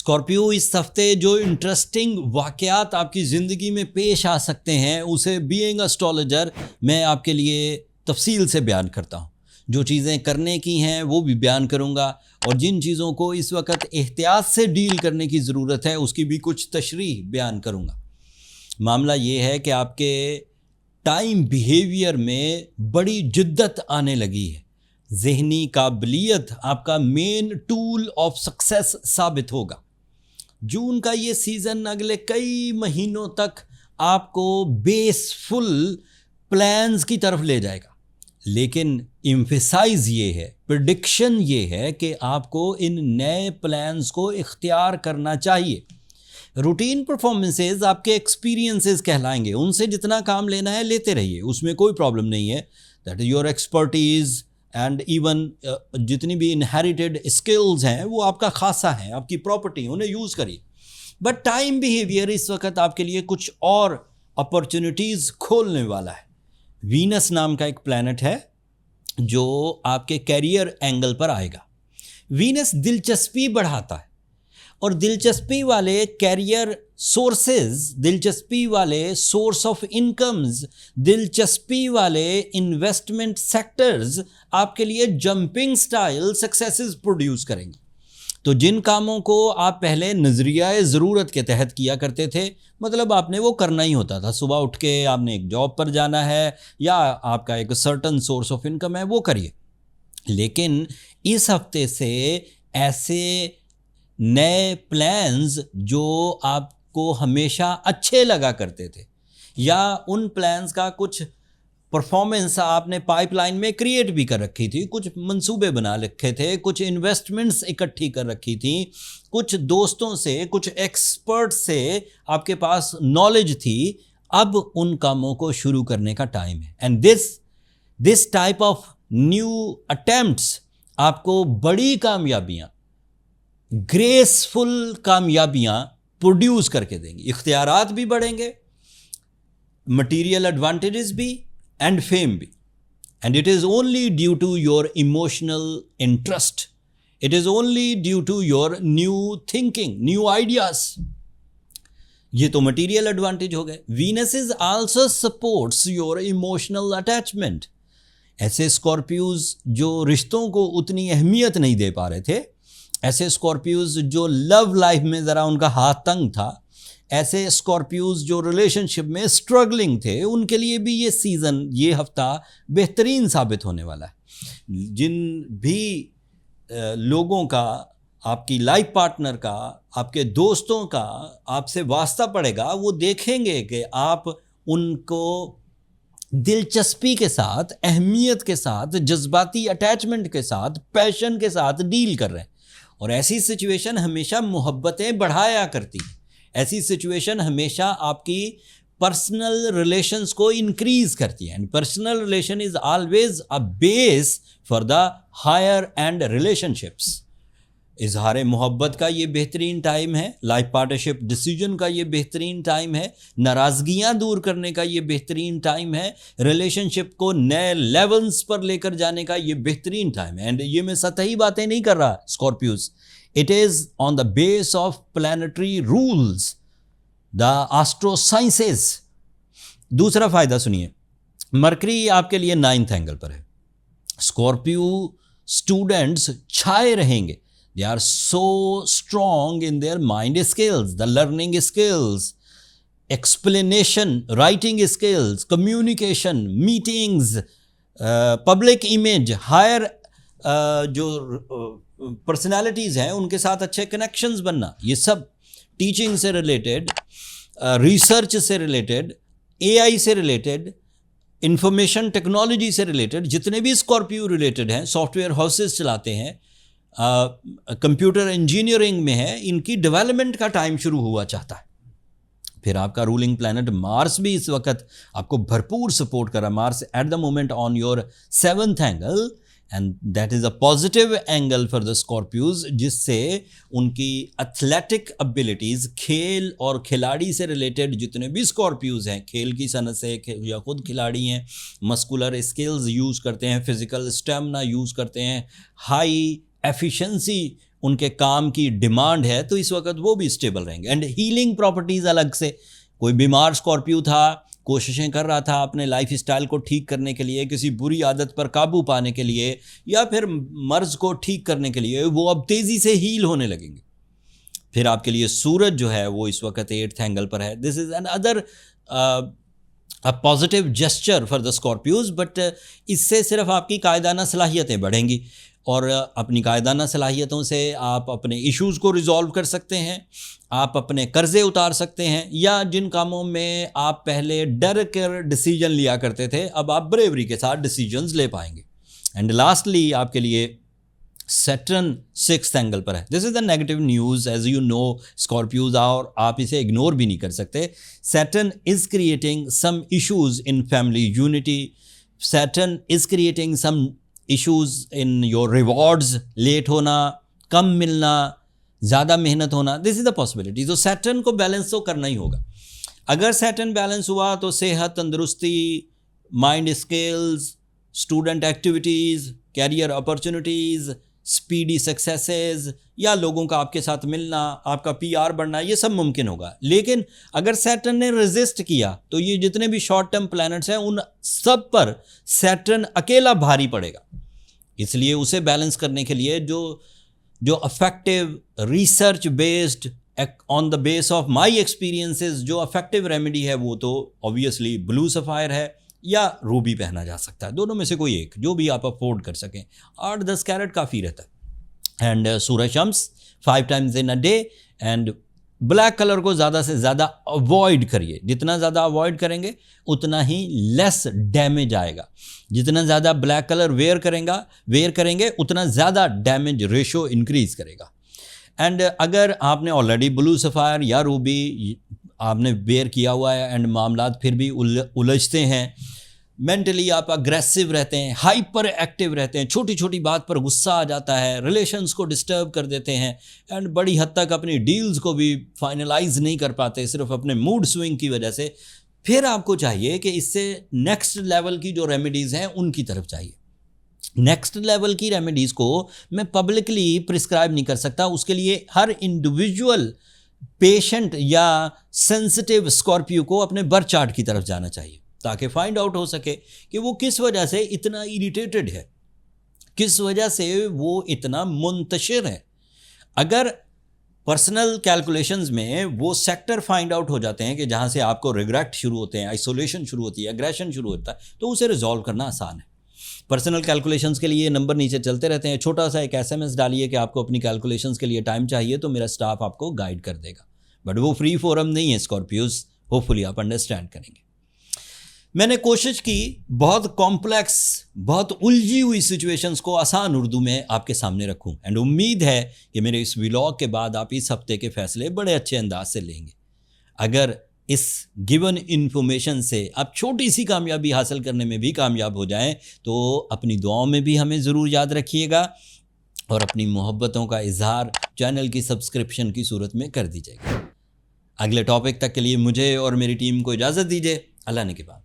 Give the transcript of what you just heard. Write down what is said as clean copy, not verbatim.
Scorpio, इस हफ्ते जो इंटरेस्टिंग वाक़यात आपकी ज़िंदगी में पेश आ सकते हैं उसे बीइंग एस्ट्रोलॉजर मैं आपके लिए तफसील से बयान करता हूँ। जो चीज़ें करने की हैं वो भी बयान करूँगा, और जिन चीज़ों को इस वक्त एहतियात से डील करने की ज़रूरत है उसकी भी कुछ तशरीह बयान करूँगा। मामला ये है कि आपके टाइम बिहेवियर में बड़ी जिद्दत आने लगी है। ज़हनी काबिलियत आपका मेन टूल ऑफ सक्सेस साबित होगा। जून का ये सीज़न अगले कई महीनों तक आपको बेसफुल प्लान्स की तरफ ले जाएगा, लेकिन एम्फेसाइज ये है, प्रेडिक्शन ये है कि आपको इन नए प्लान्स को इख्तियार करना चाहिए। रूटीन परफॉर्मेंसेस आपके एक्सपीरियंसेस कहलाएंगे, उनसे जितना काम लेना है लेते रहिए, उसमें कोई प्रॉब्लम नहीं है। That is your expertise and even जितनी भी इनहेरिटेड स्किल्स हैं वो आपका खासा है, आपकी प्रॉपर्टी, उन्हें यूज़ करिए। बट टाइम बिहेवियर इस वक्त आपके लिए कुछ और अपॉर्चुनिटीज़ खोलने वाला है। वीनस नाम का एक प्लैनेट है जो आपके कैरियर एंगल पर आएगा। वीनस दिलचस्पी बढ़ाता है, और दिलचस्पी वाले कैरियर सोर्सेज, दिलचस्पी वाले सोर्स ऑफ इनकम्स, दिलचस्पी वाले इन्वेस्टमेंट सेक्टर्स आपके लिए जंपिंग स्टाइल सक्सेसेस प्रोड्यूस करेंगे। तो जिन कामों को आप पहले नज़रिया ज़रूरत के तहत किया करते थे, मतलब आपने वो करना ही होता था, सुबह उठ के आपने एक जॉब पर जाना है या आपका एक सर्टन सोर्स ऑफ इनकम है, वो करिए। लेकिन इस हफ्ते से ऐसे नए प्लान्स जो आपको हमेशा अच्छे लगा करते थे, या उन प्लान्स का कुछ परफॉर्मेंस आपने पाइपलाइन में क्रिएट भी कर रखी थी, कुछ मंसूबे बना रखे थे, कुछ इन्वेस्टमेंट्स इकट्ठी कर रखी थी, कुछ दोस्तों से, कुछ एक्सपर्ट से आपके पास नॉलेज थी, अब उन कामों को शुरू करने का टाइम है। And this type of new attempts आपको बड़ी कामयाबियाँ, ग्रेसफुल कामयाबियाँ प्रोड्यूस करके देंगी। इख्तियारात भी बढ़ेंगे, मटीरियल एडवांटेजेस भी, एंड फेम भी। And it is only due to your emotional interest, it is only due to your new thinking, new ideas. ये तो मटीरियल एडवांटेज हो गए। Venus is also supports your emotional attachment. ऐसे Scorpios जो रिश्तों को उतनी अहमियत नहीं दे पा रहे थे, ऐसे स्कॉर्पियोज जो लव लाइफ में ज़रा उनका हाथ तंग था, ऐसे स्कॉर्पियोज जो रिलेशनशिप में स्ट्रगलिंग थे, उनके लिए भी ये सीज़न, ये हफ्ता बेहतरीन साबित होने वाला है। जिन भी लोगों का, आपकी लाइफ पार्टनर का, आपके दोस्तों का आपसे वास्ता पड़ेगा, वो देखेंगे कि आप उनको दिलचस्पी के साथ, अहमियत के साथ, जज्बाती अटैचमेंट के साथ, पैशन के साथ डील कर रहे हैं। और ऐसी सिचुएशन हमेशा मोहब्बतें बढ़ाया करती है। ऐसी सिचुएशन हमेशा आपकी पर्सनल रिलेशंस को इंक्रीज करती है। And personal relation is always a base for the higher and relationships. इजहार मोहब्बत का ये बेहतरीन टाइम है, लाइफ पार्टनरशिप डिसीजन का ये बेहतरीन टाइम है, नाराज़गियाँ दूर करने का ये बेहतरीन टाइम है, रिलेशनशिप को नए लेवल्स पर लेकर जाने का ये बेहतरीन टाइम है। एंड ये मैं सतही बातें नहीं कर रहा Scorpios, it is on the base of planetary rules, the astro sciences. दूसरा फ़ायदा सुनिए, मरकरी आपके लिए 9th एंगल पर है। स्कॉर्पियो स्टूडेंट्स छाए रहेंगे। They are so strong in their mind skills, the learning skills, explanation, writing skills, communication, meetings, public image, higher जो personalities हैं उनके साथ अच्छे connections बनना, ये सब teaching से related, research से related, AI से related, information technology से related, जितने भी स्कॉर्पियो related हैं, सॉफ्टवेयर हाउसेस चलाते हैं, कंप्यूटर इंजीनियरिंग में है, इनकी डेवलपमेंट का टाइम शुरू हुआ चाहता है। फिर आपका रूलिंग प्लैनेट मार्स भी इस वक्त आपको भरपूर सपोर्ट कर रहा है। Mars at the moment on your 7th angle, and that is a positive angle for the Scorpios, जिससे उनकी एथलेटिक एबिलिटीज़, खेल और खिलाड़ी से रिलेटेड जितने भी स्कॉर्पियोज हैं, खेल की सनत से या खुद खिलाड़ी हैं, मस्कुलर स्किल्स यूज़ करते हैं, फिज़िकल स्टेमिना यूज़ करते हैं, हाई एफिशिएंसी उनके काम की डिमांड है, तो इस वक्त वो भी स्टेबल रहेंगे। एंड हीलिंग प्रॉपर्टीज़ अलग से, कोई बीमार स्कॉर्पियो था, कोशिशें कर रहा था अपने लाइफ स्टाइल को ठीक करने के लिए, किसी बुरी आदत पर काबू पाने के लिए, या फिर मर्ज़ को ठीक करने के लिए, वो अब तेज़ी से हील होने लगेंगे। फिर आपके लिए सूरज जो है वो इस वक्त 8th एंगल पर है। This is an other a positive gesture for the Scorpios, but इससे सिर्फ आपकी कायदाना सलाहियतें बढ़ेंगी, और अपनी कायदाना सलाहियतों से आप अपने इश्यूज़ को रिजॉल्व कर सकते हैं, आप अपने कर्ज़े उतार सकते हैं, या जिन कामों में आप पहले डर कर डिसीजन लिया करते थे, अब आप ब्रेवरी के साथ डिसीजंस ले पाएंगे। एंड लास्टली आपके लिए सैटर्न 6th एंगल पर है। This is the negative news, as you know Scorpios, और आप इसे इग्नोर भी नहीं कर सकते। Saturn is creating some issues in family unity, Saturn is creating some issues in your rewards, late होना, कम मिलना, ज़्यादा मेहनत होना, दिस इज़ द पॉसिबिलिटी। तो सैटर्न को बैलेंस तो करना ही होगा। अगर सैटर्न बैलेंस हुआ तो सेहत, तंदुरुस्ती, mind skills, student activities, career opportunities, speedy successes, या लोगों का आपके साथ मिलना, आपका PR बढ़ना, ये सब मुमकिन होगा। लेकिन अगर सैटर्न ने रेजिस्ट किया तो ये जितने भी शॉर्ट टर्म प्लैनेट्स हैं उन सब पर सैटर्न अकेला भारी पड़ेगा। इसलिए उसे बैलेंस करने के लिए जो affective research based on the base of my experiences जो अफेक्टिव रेमेडी है वो तो ऑब्वियसली ब्लू सफ़ायर है, या रूबी पहना जा सकता है। दोनों में से कोई एक, जो भी आप अफोर्ड कर सकें। 8-10 कैरेट काफ़ी रहता है। And Suraj Shams 5 times in a day. And black colour को ज़्यादा से ज़्यादा अवॉइड करिए। जितना ज़्यादा अवॉइड करेंगे उतना ही लेस डैमेज आएगा। जितना ज़्यादा ब्लैक कलर वेयर करेंगे उतना ज़्यादा डैमेज रेशो इंक्रीज़ करेगा। एंड अगर आपने ऑलरेडी ब्लू सफ़ायर या रूबी आपने वेयर किया हुआ है एंड मामलात फिर भी उलझते हैं, मेंटली आप अग्रेसिव रहते हैं, हाइपर एक्टिव रहते हैं, छोटी छोटी बात पर गुस्सा आ जाता है, रिलेशंस को डिस्टर्ब कर देते हैं, एंड बड़ी हद तक अपनी डील्स को भी फाइनलाइज नहीं कर पाते सिर्फ अपने मूड स्विंग की वजह से, फिर आपको चाहिए कि इससे नेक्स्ट लेवल की जो रेमेडीज़ हैं उनकी तरफ चाहिए। नेक्स्ट लेवल की रेमेडीज़ को मैं पब्लिकली प्रिस्क्राइब नहीं कर सकता, उसके लिए हर इंडिविजुअल पेशेंट या सेंसिटिव स्कॉर्पियो को अपने बर्थ चार्ट की तरफ जाना चाहिए, ताकि फाइंड आउट हो सके कि वो किस वजह से इतना इरिटेटेड है, किस वजह से वो इतना मुंतशिर है। अगर पर्सनल कैलकुलेशंस में वो सेक्टर फाइंड आउट हो जाते हैं कि जहाँ से आपको रिग्रेट शुरू होते हैं, आइसोलेशन शुरू होती है, एग्रेशन शुरू होता है, तो उसे रिजॉल्व करना आसान है। पर्सनल कैलकुलेशंस के लिए नंबर नीचे चलते रहते हैं, छोटा सा एक SMS डालिए कि आपको अपनी कैलकुलेशंस के लिए टाइम चाहिए, तो मेरा स्टाफ आपको गाइड कर देगा। बट वो फ्री फोरम नहीं है स्कॉर्पियोज, होपफुली आप अंडरस्टैंड करेंगे। मैंने कोशिश की बहुत कॉम्प्लेक्स, बहुत उलझी हुई सिचुएशंस को आसान उर्दू में आपके सामने रखूं, एंड उम्मीद है कि मेरे इस व्लॉग के बाद आप इस हफ्ते के फैसले बड़े अच्छे अंदाज से लेंगे। अगर इस गिवन इन्फॉर्मेशन से आप छोटी सी कामयाबी हासिल करने में भी कामयाब हो जाएं, तो अपनी दुआओं में भी हमें ज़रूर याद रखिएगा, और अपनी मोहब्बतों का इजहार चैनल की सब्सक्रिप्शन की सूरत में कर दीजिएगा। अगले टॉपिक तक के लिए मुझे और मेरी टीम को इजाज़त दीजिए। अल्लाह ने के बाद।